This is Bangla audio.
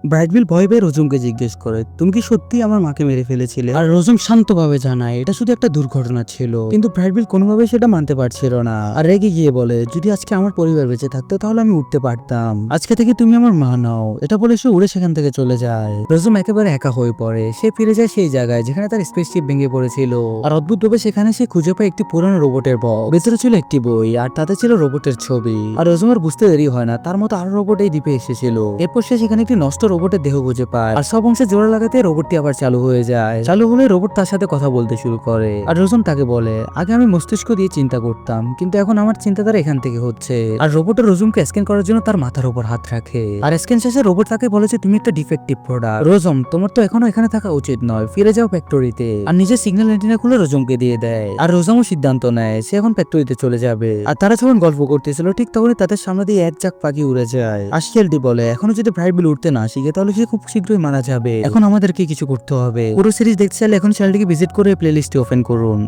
ব্রাইটবিল ভয় পেয়ে রোজমকে জিজ্ঞেস করে, তুমি কি সত্যি আমার মাকে মেরে ফেলেছিলে? আর রোজম শান্তভাবে জানায় এটা শুধু একটা দুর্ঘটনা ছিল, কিন্তু ব্রাইটবিল কোনোভাবে সেটা মানতে পারছিল না। আর রেগে গিয়ে বলে, যদি আজকে আমার পরিবার বেঁচে থাকতো তাহলে আমি উঠতে পারতাম, আজকে থেকে তুমি আমার মা নাও। এটা বলে সে উড়ে সেখান থেকে চলে যায়। রোজম একেবারে একা হয়ে পড়ে। সে ফিরে যায় সেই জায়গায় যেখানে তার স্পেসশিপ ভেঙে পড়েছিল। আর অদ্ভুতভাবে সেখানে সে খুঁজে পায় একটি পুরনো রোবটের বক্স। ভেতরে ছিল একটি বই, আর তাতে ছিল রোবটের ছবি। আর রোজমের বুঝতে দেরি হয় না, তার মতো আরো রোবট এই দ্বীপে এসেছিল। এরপর সে সেখানে একটি নষ্ট রোবটের দেহ খুঁজে পায়, আর সব অংশে জোড়া লাগাতে রোবটটি আবার চালু হয়ে যায়। চালু হলে রোবট তার সাথে কথা বলতে শুরু করে। আর রোজম তাকে বলে, আগে আমি মস্তিষ্ক দিয়ে চিন্তা করতাম, কিন্তু এখন আমার চিন্তাধারা এখান থেকে হচ্ছে। আর রোবটের রোজমকে স্ক্যান করার জন্য তার মাথার উপর হাত রাখে। আর স্ক্যান শেষে রোবট তাকে বলে যে তুমি একটা ডিফেক্টিভ প্রোডাক্ট। রোজম, তোমার তো এখনো এখানে থাকা উচিত নয়, ফিরে যাও ফ্যাক্টরিতে। আর নিজের সিগন্যাল অ্যান্টেনা খুলে রোজমকে দিয়ে দেয়। আর রোজমও সিদ্ধান্ত নেয় সে এখন ফ্যাক্টরিতে চলে যাবে। আর তারা যখন গল্প করতেছিল ঠিক তখনই তাদের সামনে দিয়ে এক ঝাঁক পাখি উড়ে যায়। আর শিয়ালটি বলে, এখনো যদি ব্রাইটবিল উঠতে না শিখে তাহলে সে খুব শীঘ্রই মারা যাবে। এখন আমাদেরকে কিছু করতে হবে। পুরো সিরিজ দেখতে চাইলে এখন চ্যানেলটিকে ভিজিট করে প্লেলিস্টটি ওপেন করুন।